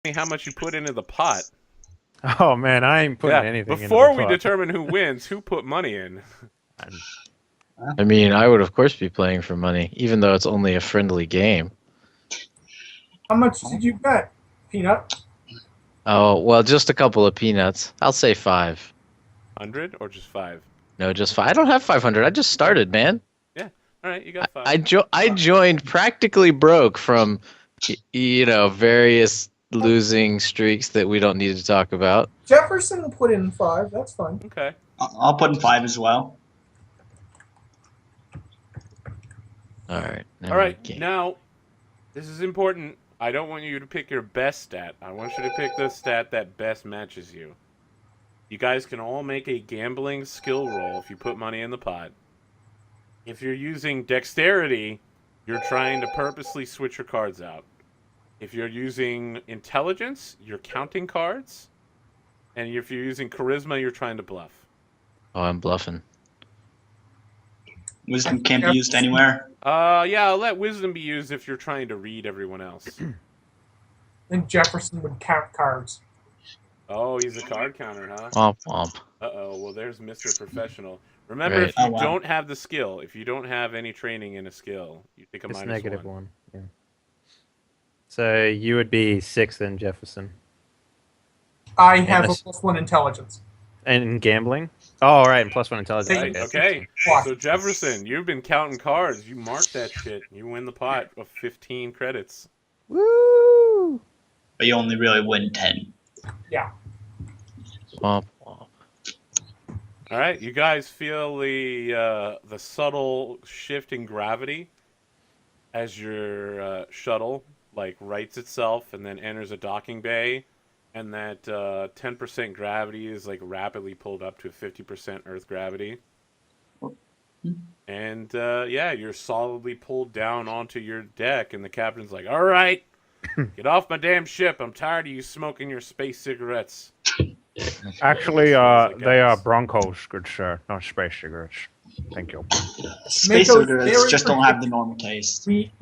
me how much you put into the pot. Oh man, I ain't putting anything into the Before we pot. determine who wins, who put money in? I mean, I would of course be playing for money, even though it's only a friendly game. How much did you bet, Peanut? Oh, well, just a couple of peanuts. I'll say 5. 100 or just 5? No, just 5. I don't have 500. I just started, man. Yeah. All right, you got 5. I joined practically broke from, various losing streaks that we don't need to talk about. Jefferson put in 5. That's fine. Okay. I'll put in 5 as well. All right. All right. Now, this is important. I don't want you to pick your best stat. I want you to pick the stat that best matches you. You guys can all make a gambling skill roll if you put money in the pot. If you're using dexterity, you're trying to purposely switch your cards out. If you're using intelligence, you're counting cards. And if you're using charisma, you're trying to bluff. Oh, I'm bluffing. Wisdom can't be used anywhere. Yeah, I'll let wisdom be used if you're trying to read everyone else. Then Jefferson would count cards. Oh, he's a card counter, huh? Womp womp. Uh-oh, well, there's Mr. Professional. Remember, Right. if you don't have the skill, if you don't have any training in a skill, you take a It's minus negative one. 1. Yeah. So you would be 6 in Jefferson. I have a that's- +1 intelligence. And in gambling? Oh, right, and +1 intelligence. Right, okay. So, Jefferson, you've been counting cards. You mark that shit. You win the pot of 15 credits. Woo! But you only really win 10. Yeah. Womp womp. All right, you guys feel the subtle shift in gravity as your shuttle rights itself and then enters a docking bay, and that 10% gravity is rapidly pulled up to 50% Earth gravity. And yeah, you're solidly pulled down onto your deck, and the captain's like, "All right, get off my damn ship. I'm tired of you smoking your space cigarettes." Actually, Smells like they are gas. Broncos, good sir, not space cigarettes. Thank you. Space Mako's cigarettes very just don't have the normal taste. We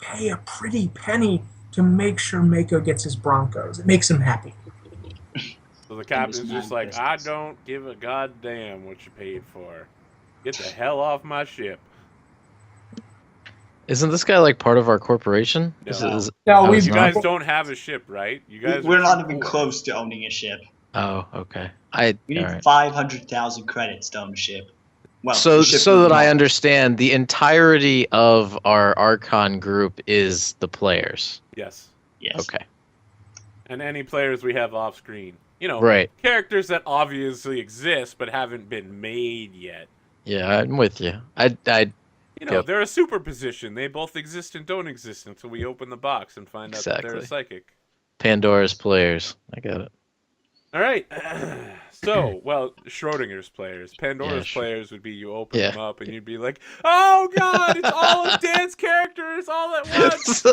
pay a pretty penny to make sure Mako gets his Broncos. It makes him happy. So the captain's was just my like, "I business. don't give a goddamn what you paid for. Get the hell off my ship." Isn't this guy like part of our corporation? No. No, Oh, we he's You not? guys don't have a ship, right? You guys We're are not too even poor. close to owning a ship. Oh, okay. We need All right. 500,000 credits to own a ship. Well, So the ship so we're that I on. understand, the entirety of our Archon group is the players. Yes. Yes. Okay. And any players we have off screen. Right. Characters that obviously exist but haven't been made yet. Yeah, I'm with you. I Yep. They're a superposition. They both exist and don't exist until we open the box and find out that they're a Exactly. psychic. Pandora's players. I got it. All right. So, well, Schrodinger's players. Pandora's Yeah, sure. players would be you open Yeah. them up and you'd be like, "Oh God, it's all of Dan's characters all at once."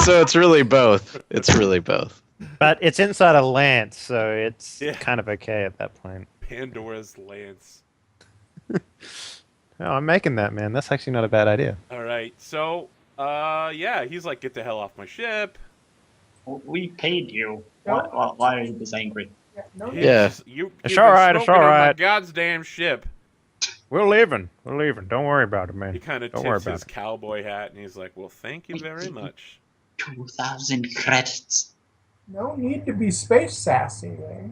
so it's really both. It's really both. But it's inside a lance, so it's Yeah. kind of okay at that point. Pandora's Lance. Oh, I'm making that, man. That's actually not a bad idea. All right. So, yeah, he's like, "Get the hell off my ship." We paid you. No. Why are you this angry? Yeah, no, Yeah. You've It's been all right, it's smoking all on my right. God's damn ship. We're leaving. We're leaving. Don't worry about it, man. He kind of Don't worry tips about his it. cowboy hat and he's like, "Well, thank you very much." 2,000 credits. no need to be space sassy there.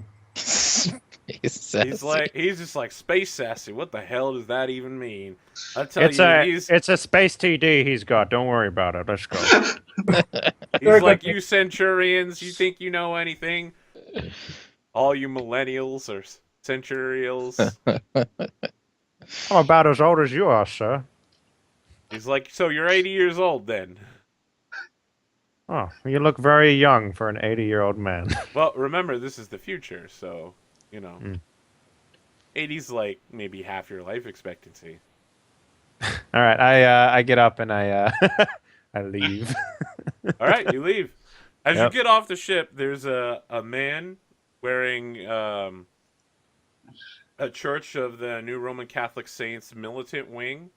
He's just like, "Space sassy. What the hell does that even mean?" I tell It's you, it's a space TD he's got. Don't worry about it. Let's go. he's like, "You Centurions, you think you know anything? All you millennials or centurials." I'm about as old as you are, sir. He's like, "So you're 80 years old then?" Oh, you look very young for an 80-year-old man. Well, remember, this is the future, so, Mm. 80's like maybe half your life expectancy. All right, I get up and I I leave. All right, you leave. As Yep. you get off the ship, there's a man wearing a Church of the New Roman Catholic Saints militant wing,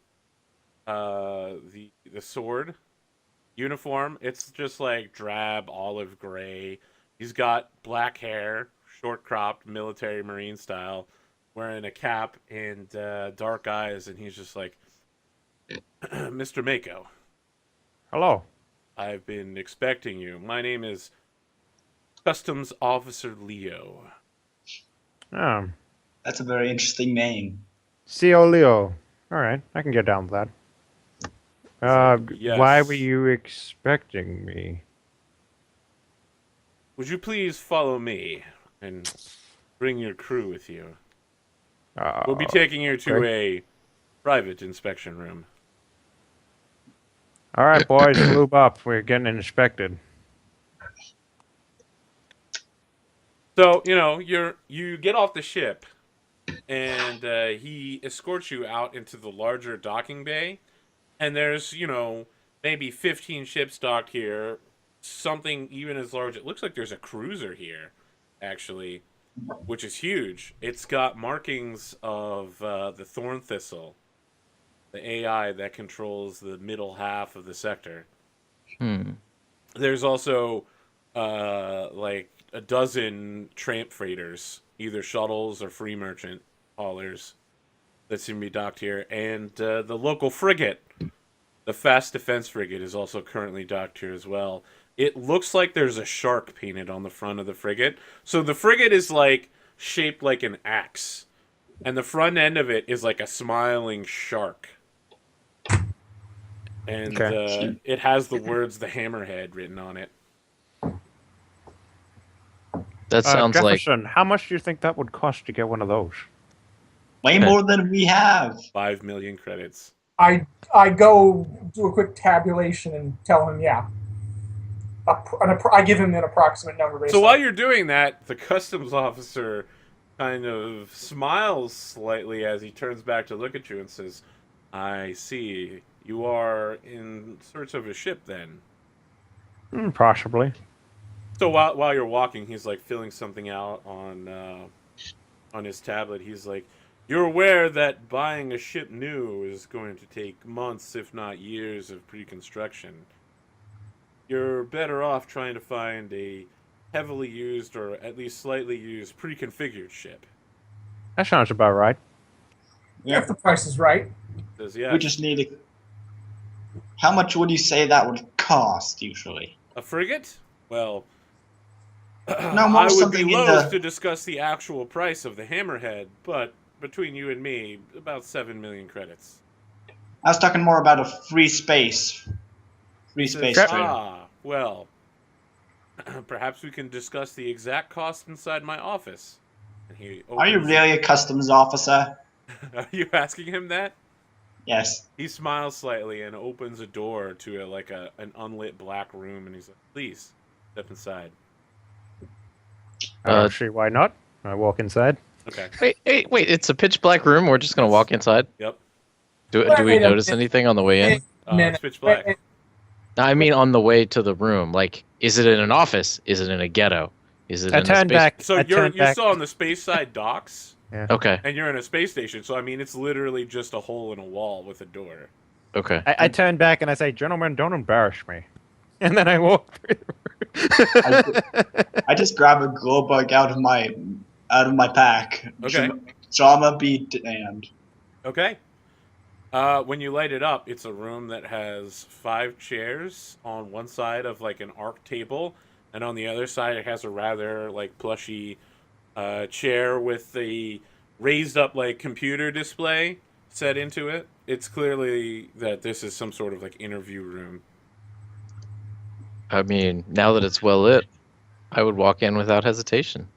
the sword, uniform. It's just like drab olive gray. He's got black hair, short cropped, military marine style, wearing a cap and dark eyes, and he's just like, Mr. Mako, Hello. I've been expecting you. My name is Customs Officer Leo. Um, That's a very interesting name. CO Leo. All right, I can get down with that. Yes. Why were you expecting me? Would you please follow me and bring your crew with you? We'll be taking you to a private inspection room. All right, boys, lube up. We're getting inspected. So, you get off the ship, and he escorts you out into the larger docking bay, and there's, maybe 15 ships docked here, something even as large. It looks like there's a cruiser here, actually, which is huge. It's got markings of the thorn thistle, the AI that controls the middle half of the sector. There's also like a dozen tramp freighters, either shuttles or free merchant haulers, that seem to be docked here, and the local frigate, the fast defense frigate, is also currently docked here as well. It looks like there's a shark painted on the front of the frigate. So the frigate is like shaped like an axe, and the front end of it is like a smiling shark. And it has the words "the Hammerhead" written on it. That sounds like Jefferson, how much do you think that would cost to get one of those? Way more than we have. 5 million credits. I go do a quick tabulation and tell him, yeah. I give him an approximate number. Based So while on- you're doing that, the customs officer kind of smiles slightly as he turns back to look at you and says, "I see. You are in search of a ship, then." Possibly. So while you're walking, he's like filling something out on his tablet. He's like, "You're aware that buying a ship new is going to take months, if not years, of pre-construction. You're better off trying to find a heavily used, or at least slightly used, pre-configured ship." That sounds about right. if the price is right. He says, "Yeah, We just need a. How much would you say that would cost usually? a frigate? Well, No, more I would be something in loath the- to discuss the actual price of the Hammerhead, but between you and me, about 7 million credits." I was talking more about a free space. Free Says, space trader. Well, perhaps we can discuss the exact cost inside my office. And he Are you opens- really a customs officer? Are you asking him that? Yes. He smiles slightly and opens a door to an unlit black room, and he's like, "Please, step inside." See, why not? I walk inside. Okay. wait! It's a pitch black room. We're just gonna walk inside. Yep. Do we Wait a notice minute. anything on the way in? It's pitch black. I mean, on the way to the room. Like, is it in an office? Is it in a ghetto? Is it I in a turn space? back. So I you're turn back. still on the space side docks, Okay. and you're in a space station. So I mean, it's literally just a hole in a wall with a door. Okay. I turn back and I say, "Gentlemen, don't embarrass me." And then I walk through. I just grab a glow bug out of my pack. Okay. Drama be damned. Okay. When you light it up, it's a room that has 5 chairs on one side of like an arc table, and on the other side it has a rather like plushy chair with the raised up like computer display set into it. It's clearly that this is some sort of like interview room. I mean, now that it's well lit, I would walk in without hesitation.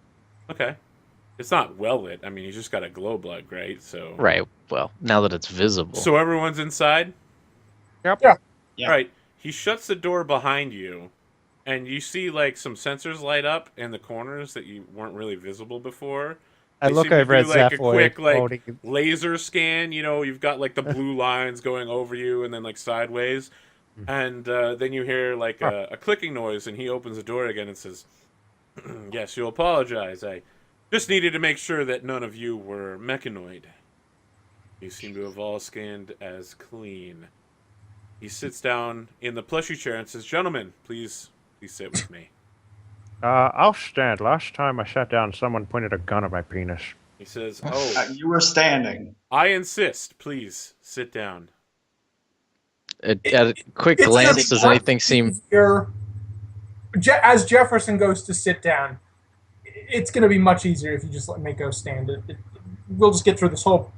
Okay. It's not well lit. I mean, you just got a glow plug, right? So Right. Well, now that it's visible. So everyone's inside? Yep. Yeah. Yeah. All right. He shuts the door behind you, and you see like some sensors light up in the corners that you weren't really visible before. I They look seem to over at do, like, a Zephoy, quick, like, holding- laser scan. You've got like the blue lines going over you and then like sideways. And then you hear like a clicking noise, and he opens the door again and says, "Yes, you'll apologize. I just needed to make sure that none of you were mechanoid. You seem to have all scanned as clean." He sits down in the plushy chair and says, "Gentlemen, please sit with me." I'll stand. Last time I sat down, someone pointed a gun at my penis. He says, "Oh, You were standing. I insist. Please sit down." At a quick It's gonna glance, be does much anything seem? easier. As Jefferson goes to sit down, it's going to be much easier if you just let Mako stand. We'll just get through this whole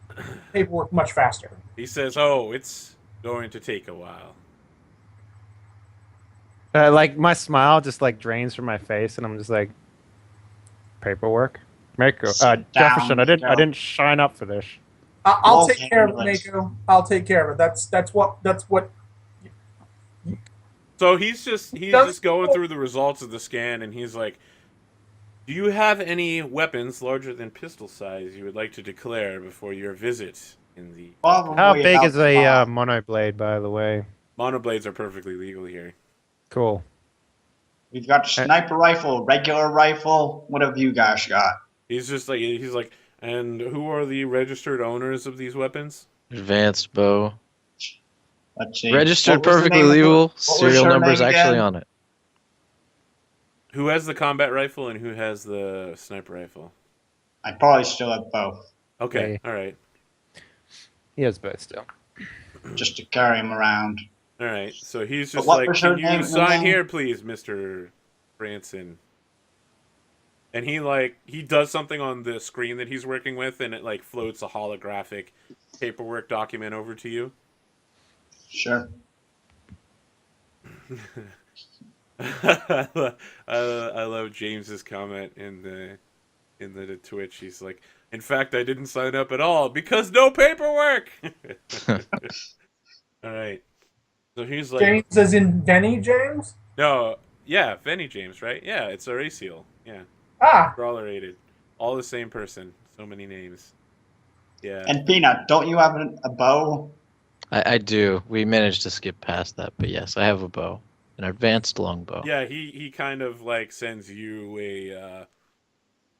paperwork much faster. He says, "Oh, it's going to take a while." Like my smile just like drains from my face, and I'm just like, paperwork. Mako, Sit Jefferson, down, I Mako. didn't sign up for this. I'll We'll take care of it, handle it. Mako. I'll take care of it. That's what. So he's just going through the results of the scan, and he's like, "Do you have any weapons larger than pistol size you would like to declare before your visit in the?" Probably How big about is a five. monoblade, by the way? Monoblades are perfectly legal here. Cool. We've got sniper rifle, regular rifle. What have you guys got? He's like, "And who are the registered owners of these weapons?" Advanced bow. Let's see. Registered What was the perfectly name of the- legal. what was Serial her numbers name actually again? on it. Who has the combat rifle and who has the sniper rifle? I probably still have both, Okay, Hey. all right, He has both still. just to carry them around. all right. So he's But just what like, was her "Can name you sign again?" here, please, Mr. Branson?" And he does something on the screen that he's working with, and it like floats a holographic paperwork document over to you. Sure. I love James's comment in the Twitch. He's like, "In fact, I didn't sign up at all because no paperwork." All right. So he's like, James as in Denny James. "No, yeah, Venny James, right? Yeah, it's a race seal. Yeah, Ah, brawler rated, all the same person. So many names. Yeah." And Peanut, don't you have a bow? I do. We managed to skip past that, but yes, I have a bow, an advanced longbow. Yeah, he kind of like sends you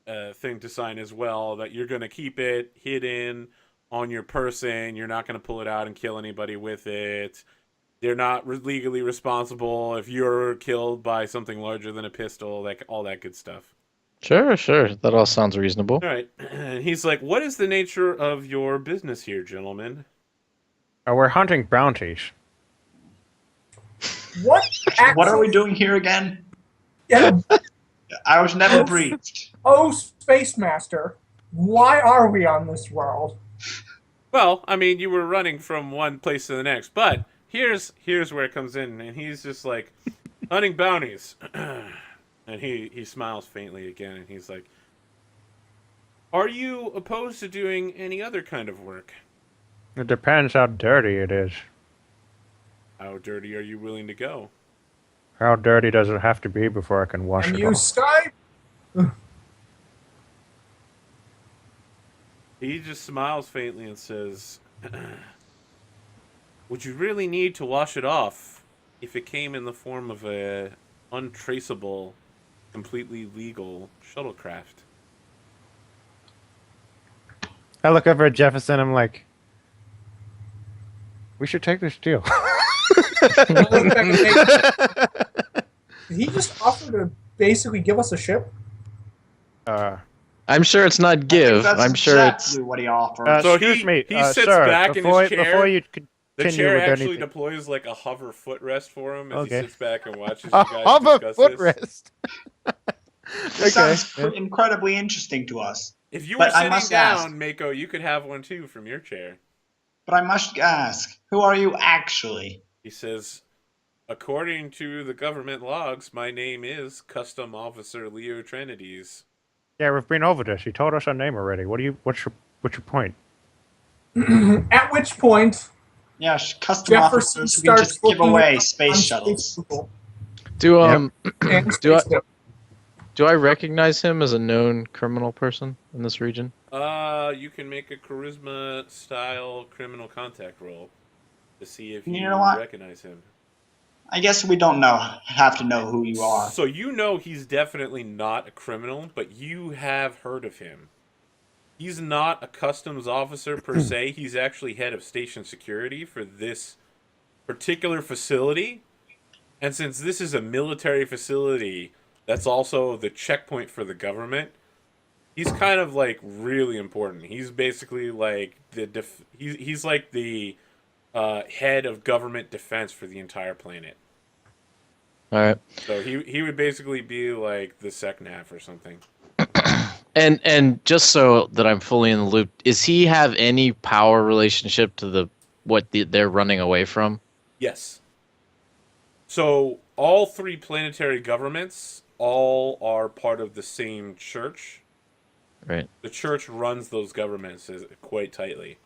a thing to sign as well that you're gonna keep it hidden on your person. You're not gonna pull it out and kill anybody with it. They're not legally responsible if you're killed by something larger than a pistol, like all that good stuff. Sure. That all sounds reasonable. All right, and he's like, "What is the nature of your business here, gentlemen?" We're hunting bounties. what? What are we actually- doing here again? Yeah, I was never briefed. oh, Space Master, why are we on this world? Well, I mean, you were running from one place to the next, but here's where it comes in, and he's just like, "Hunting bounties," and he smiles faintly again, and he's like, "Are you opposed to doing any other kind of work? It depends how dirty it is. How dirty are you willing to go?" How dirty does it have to be before I can wash And it you off? Skype? He just smiles faintly and says, "Would you really need to wash it off if it came in the form of a untraceable, completely legal shuttlecraft?" I look over at Jefferson. I'm like, we should take this deal. Did he just offer to basically give us a ship? I'm sure it's not give. That's I'm sure exactly it's. what he offered. So excuse he- me, he sits sir, back in his before, chair. Before you The continue chair with actually anything. deploys like a hover footrest for him as Okay. he sits back and watches you A guys hover discuss footrest. This sounds yeah. incredibly interesting to us. If you But were I sitting must down, ask. Mako, you could have one too from your chair. But I must ask, who are you actually? He says, "According to the government logs, my name is Custom Officer Leo Trinities." Yeah, we've been over this. You told us our name already. What's your point? At which point, Yes, custom Jefferson officers who can starts just give looking away on space shuttles. people Do and do I space ships. do I recognize him as a known criminal person in this region? You can make a charisma style criminal contact roll to see if You you know what? recognize him. I guess we don't have to know who you are. So you know he's definitely not a criminal, but you have heard of him. He's not a customs officer per se. He's actually head of station security for this particular facility, and since this is a military facility that's also the checkpoint for the government, he's kind of like really important. He's basically like he's like the head of government defense for the entire planet. All right. So he would basically be like the SecNav or something. And just so that I'm fully in the loop, does he have any power relationship to they're running away from? Yes. So all three planetary governments all are part of the same church. Right. The church runs those governments quite tightly.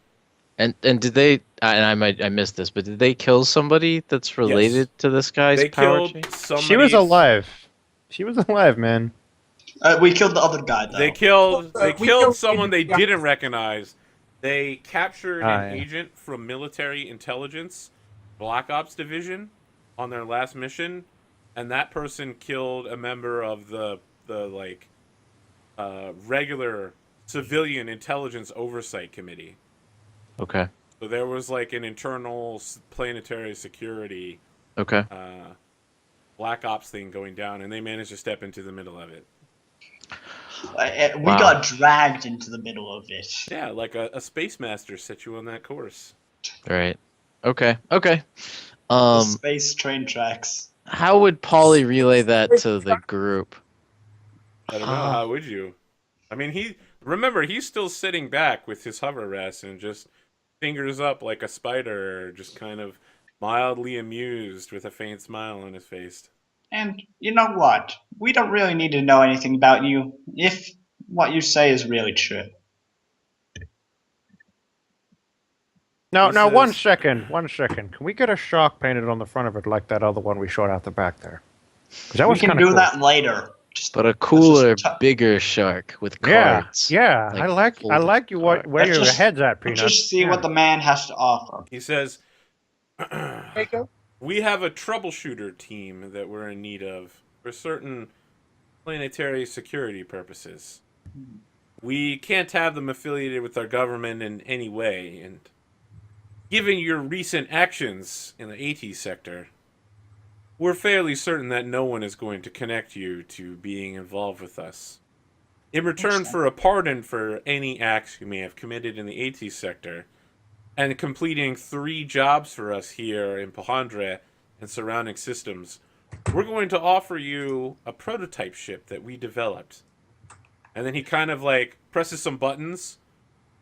And did they? And I missed this, but did they kill somebody that's related to this guy's They power killed chain? somebody. She was alive. She was alive, man. We killed the other guy though. They killed We killed killed someone they yeah. didn't recognize. They captured an yeah. agent from military intelligence, Black Ops division, on their last mission, and that person killed a member of the regular civilian intelligence oversight committee. Okay. So there was like an internal planetary security Okay. Black Ops thing going down, and they managed to step into the middle of it. We Wow. got dragged into the middle of it. Yeah, like a space master set you on that course. Right. Okay. Okay. The space train tracks. How would Polly relay that to the group? I don't know. How would you? I mean, he's still sitting back with his hover rest and just fingers up like a spider, just kind of mildly amused with a faint smile on his face. And you know what? We don't really need to know anything about you if what you say is really true. Now, This one is- second. Can we get a shark painted on the front of it like that other one we shot out the back there? 'Cause that We was can kinda do cool. that later. But a cooler, Let's just bigger shark with Yeah, cards. yeah. Like I like you where Let's your just- head's at, Let's Peanut. just see Yeah. what the man has to offer. He says, Mako? "We have a troubleshooter team that we're in need of for certain planetary security purposes. We can't have them affiliated with our government in any way, and given your recent actions in the AT sector, we're fairly certain that no one is going to connect you to being involved with us. In return for a pardon for any acts you may have committed in the AT sector, and completing 3 jobs for us here in Pahandre and surrounding systems, we're going to offer you a prototype ship that we developed." And then he kind of like presses some buttons,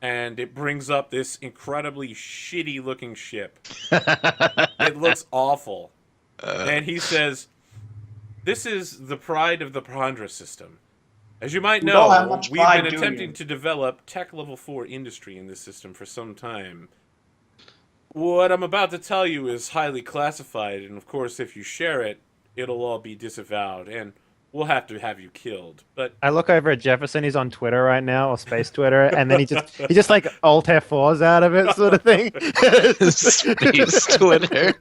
and it brings up this incredibly shitty looking ship. It looks awful. And he says, "This is the pride of the Pahandra system. As you might You don't have know, much we've pride, been do attempting you?" to develop tech level 4 industry in this system for some time. What I'm about to tell you is highly classified, and of course if you share it, it'll all be disavowed, and we'll have to have you killed. But I look over at Jefferson. He's on Twitter right now, or Space Twitter, and then he just like Alt F4s out of it, sort of thing. Space Twitter.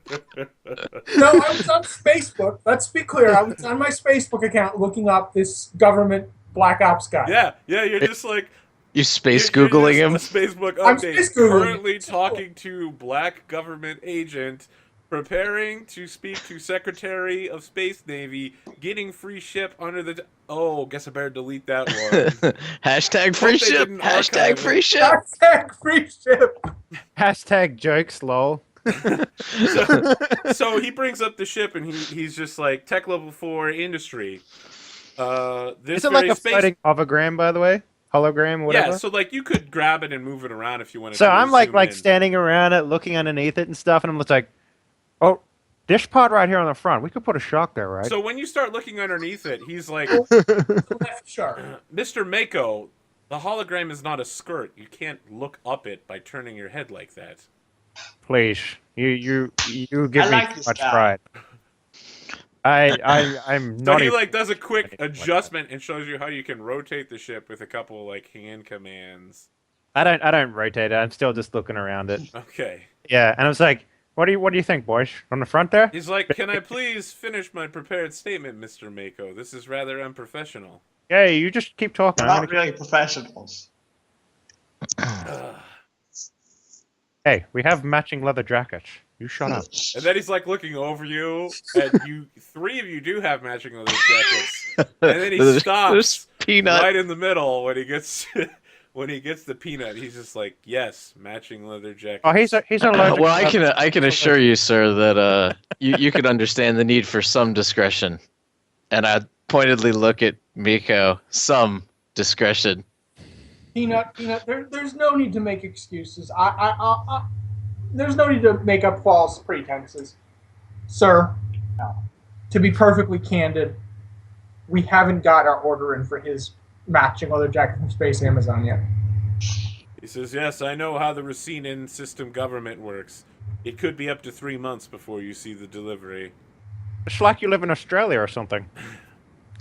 No, I was on Facebook. Let's be clear. I was on my Facebook account looking up this government Black Ops guy. yeah, you're just like... You space You're Googling just him? a Facebook I'm update. space Googling. Currently talking to black government agent, preparing to speak to Secretary of Space Navy, getting free ship under the... Oh, guess I better delete that one. Hashtag free they ship. didn't Hashtag archive free it. ship. Hashtag free ship. Hashtag jokes, lol. So he brings up the ship, and he's just like, tech level 4 industry. This Is it like very a floating hologram, by the way? Hologram, whatever. Yeah, so like you could grab it and move it around if you wanted to. So I'm like zoom in. standing around it, looking underneath it and stuff, and I'm just like, oh, this pod right here on the front. We could put a shark there, right? So when you start looking underneath it, he's like, Left shark. Mr. Mako, the hologram is not a skirt. You can't look up it by turning your head like that. Please, you give I me like too this much guy. pride. I'm So not he even. like does a quick anything like that. adjustment and shows you how you can rotate the ship with a couple like hand commands. I don't rotate it. I'm still just looking around it. Okay. Yeah, and I was like, what do you think, boys? On the front there? He's like, "Can I please finish my prepared statement, Mr. Mako? This is rather unprofessional." Yeah, you just keep talking. We're I'm not gonna... really professionals. Hey, we have matching leather jackets. You shut up. And then he's like looking over you, and you three of you do have matching leather jackets. And then he There's stops Peanut. right in the middle when he gets when he gets the peanut. He's just like, yes, matching leather jackets. Oh, he's allergic. Well, I can assure you, sir, that you could understand the need for some discretion, and I pointedly look at Miko. Some discretion. Peanut. There's no need to make excuses. There's no need to make up false pretenses, sir. To be perfectly candid, we haven't got our order in for his matching leather jacket from Space Amazon yet. He says, yes, I know how the Racine system government works. It could be up to 3 months before you see the delivery. It's like you live in Australia or something.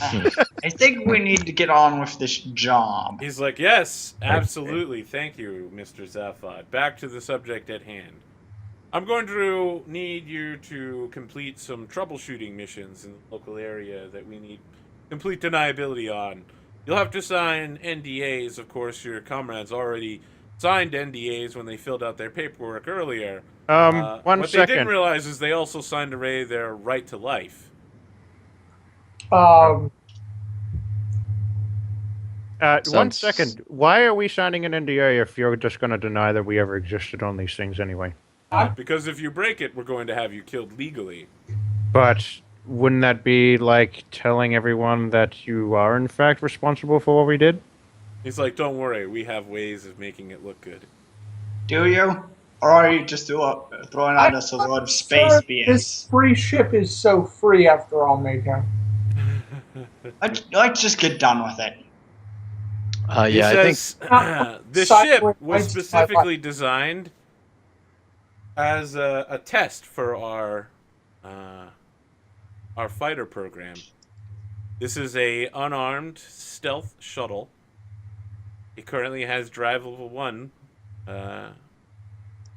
I think we need to get on with this job. He's like, yes, absolutely. Thank you, Mr. Zaphod. Back to the subject at hand. I'm going to need you to complete some troubleshooting missions in the local area that we need complete deniability on. You'll have to sign NDAs. Of course, your comrades already signed NDAs when they filled out their paperwork earlier. One what second. they didn't realize is they also signed away their right to life. One Sounds- second. Why are we signing an NDA if you're just going to deny that we ever existed on these things anyway? Because if you break it, we're going to have you killed legally. But wouldn't that be like telling everyone that you are in fact responsible for what we did? He's like, don't worry, we have ways of making it look good. Do you? Or are you just throwing at us a lot of space Sir, BS? this free ship is so free after all, Mako. Let's just get done with it. He Yeah, I think says, the ship was specifically designed as a test for our fighter program. This is a unarmed stealth shuttle. It currently has drive level 1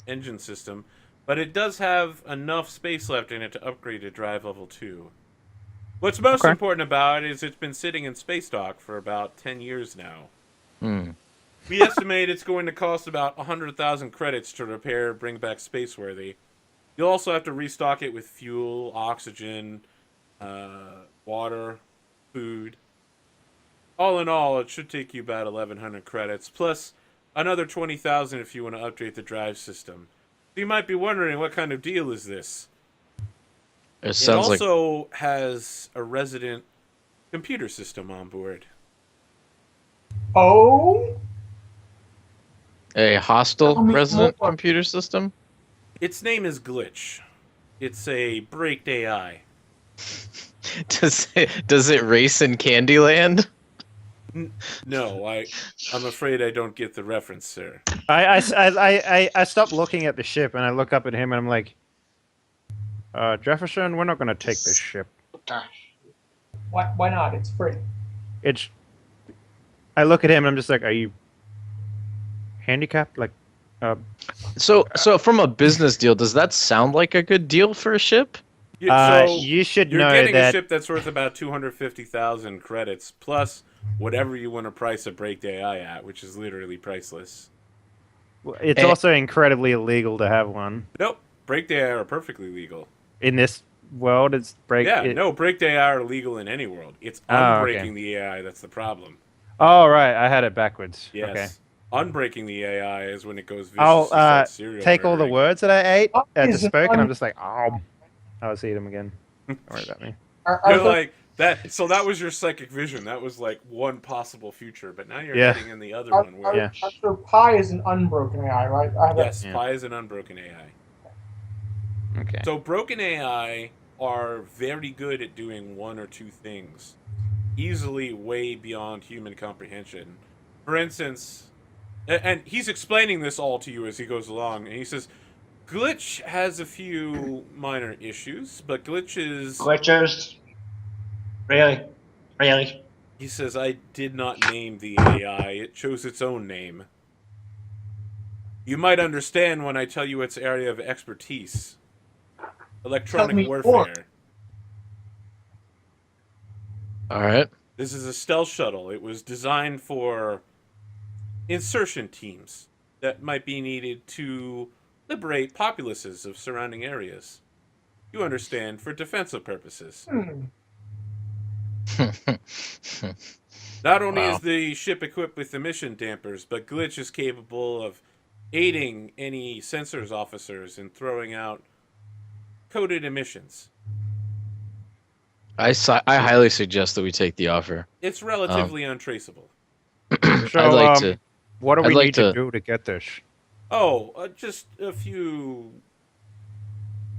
engine system, but it does have enough space left in it to upgrade to drive level 2. What's most important about it is it's been sitting in space dock for about 10 years now. We estimate it's going to cost about 100,000 credits to repair, bring back spaceworthy. You'll also have to restock it with fuel, oxygen, water, food. All in all, it should take you about 1,100 credits, plus another 20,000 if you want to update the drive system. You might be wondering, what kind of deal is this? it sounds It also has a resident computer system on board. Oh? a hostile Tell me resident more. computer system. Its name is Glitch. It's a braked AI. Does it race in Candyland? No, I'm afraid I don't get the reference, sir. I stopped looking at the ship and I look up at him and I'm like, Jefferson, we're not going to take this ship. Why not? It's free. It's. I look at him and I'm just like, are you handicapped? Like, So from a business deal, does that sound like a good deal for a ship? you should You're know getting that. a ship that's worth about 250,000 credits, plus whatever you want to price a braked AI at, which is literally priceless. It's also incredibly illegal to have one Nope, braked AI are perfectly legal. in this world. It's break. Yeah, no, braked AI are legal in any world. It's unbreaking the AI that's the problem. Oh right, I had it backwards. Yes. Okay. Unbreaking the AI is when it goes vicious. I'll take all the words that I ate to Is it spoke, and I'm just like, oh, I'll see them again. Don't worry about me. Are You're there- like that. So that was your psychic vision. That was like one possible future, but now you're Yeah. heading in the other are, one. Where Yeah. so Pi is an unbroken AI, right? I have yes, Yeah. Pi is an unbroken AI. Okay. So broken AI are very good at doing one or two things, easily way beyond human comprehension. For instance, and he's explaining this all to you as he goes along, and he says, Glitch has a few minor issues, but glitches. Glitchers? Really? Really? He says, I did not name the AI. It chose its own name. You might understand when I tell you its area of expertise. Tell Electronic me warfare. more. All right. This is a stealth shuttle. It was designed for insertion teams that might be needed to liberate populaces of surrounding areas. You understand, for defensive purposes. Not only Wow. is the ship equipped with emission dampers, but Glitch is capable of aiding any sensors officers in throwing out coded emissions. I highly suggest that we take the offer. It's relatively untraceable. So, I'd like to. what do I'd we like need to to- do to get this? Oh, just a few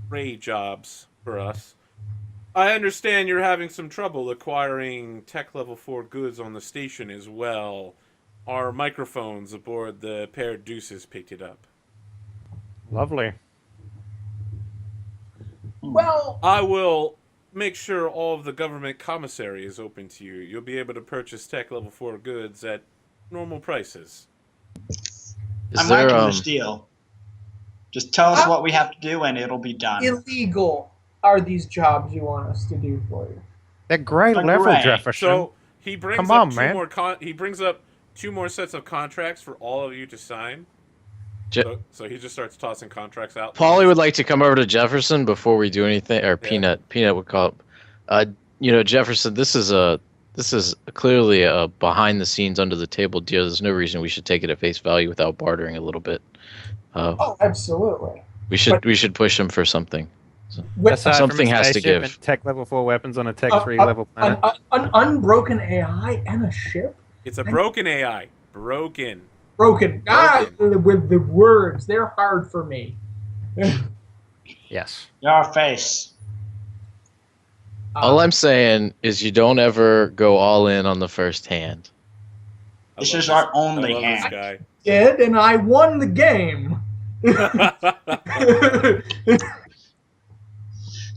ray jobs for us. I understand you're having some trouble acquiring tech level 4 goods on the station as well. Our microphones aboard the pair of Deuces picked it up. Lovely. Well, I will make sure all of the government commissary is open to you. You'll be able to purchase tech level 4 goods at normal prices. Is I'm there liking this deal. Just tell us what we have to do and it'll be done. illegal are these jobs you want us to do for you? They're great Like level, Ray. Jefferson. So he brings Come up on, two man. more. He brings up 2 more sets of contracts for all of you to sign. Je- So he just starts tossing contracts out. Paulie would like to come over to Jefferson before we do anything, or Peanut. Peanut would call up. Jefferson, this is clearly a behind the scenes, under the table deal. There's no reason we should take it at face value without bartering a little bit. Oh, absolutely. We should push him for something. With Something has to spaceship give. and tech level 4 weapons on a tech 3 a- level planet. an unbroken AI and a ship? It's a broken AI. Broken. Broken. With the words, they're hard for me. Yes. Your face. All I'm saying is you don't ever go all in on the first hand. This love is our only I love hand. this guy. Did, and I won the game.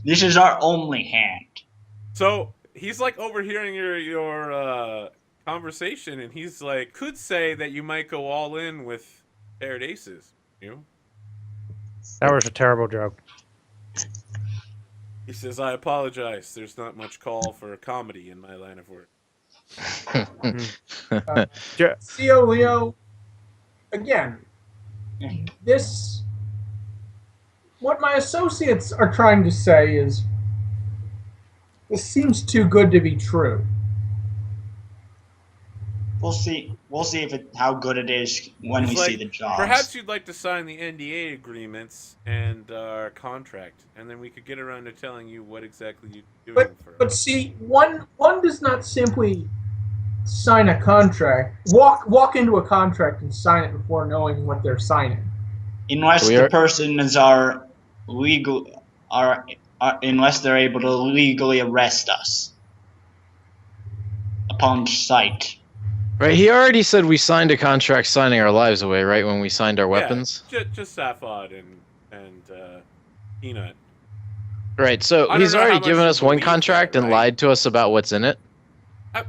This is our only hand. So he's like overhearing your conversation, and he's like, could say that you might go all in with paired aces. You? That was a terrible joke. He says, I apologize. There's not much call for comedy in my line of work. CO Leo, again, this. What my associates are trying to say is this seems too good to be true. We'll see. We'll see how good it is when He's we see like, the jobs. perhaps you'd like to sign the NDA agreements and our contract, and then we could get around to telling you what exactly you're doing for But see, one does not simply sign a contract, walk into a contract and sign it before knowing what they're signing. Unless the person is unless they're able to legally arrest us upon sight. Right, he already said we signed a contract signing our lives away, right, when we signed our weapons? Yeah, just Safad and Peanut. Right, so I don't he's know how already much given you us one believe contract that, and right? lied to us about what's in it.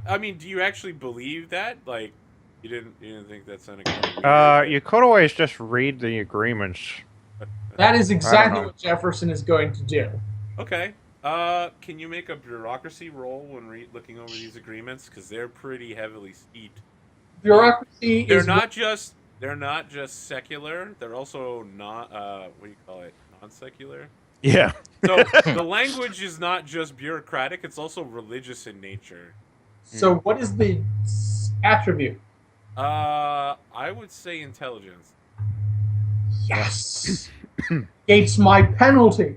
I mean, do you actually believe that? Like, you didn't think that sounded kind of weird? You could always just read the agreements. That is exactly know. what Jefferson is going to do. Okay. Can you make a bureaucracy roll when looking over these agreements? Because they're pretty heavily steeped. Bureaucracy They're is not just secular. They're also not what do you call it? Non-secular. Yeah. So the language is not just bureaucratic; it's also religious in nature. So what is the attribute? I would say intelligence. Yes. Gates my penalty.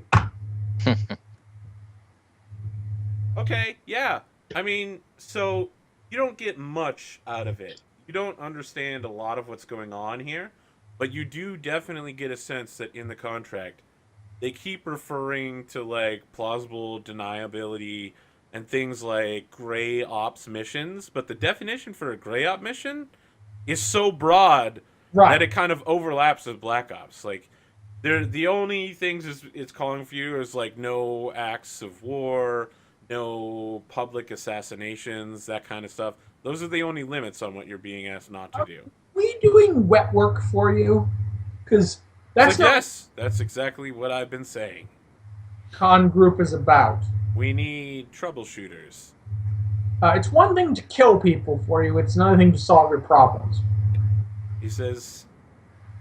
Okay, yeah. I mean, so you don't get much out of it. You don't understand a lot of what's going on here, but you do definitely get a sense that in the contract, they keep referring to like plausible deniability and things like gray ops missions, but the definition for a gray op mission is so broad that it kind of overlaps with black ops. Like, the only things it's calling for you is like no acts of war, no public assassinations, that kind of stuff. Those are the only limits on what you're being asked not to do. Are we doing wet work for you? Because that's not Yes, that's exactly what I've been saying. what Con Group is about. We need troubleshooters. It's one thing to kill people for you. It's another thing to solve your problems. He says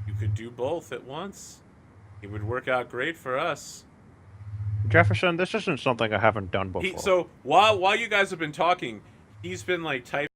you could do both at once. It would work out great for us. Jefferson, this isn't something I haven't done before. So while you guys have been talking, he's been like typing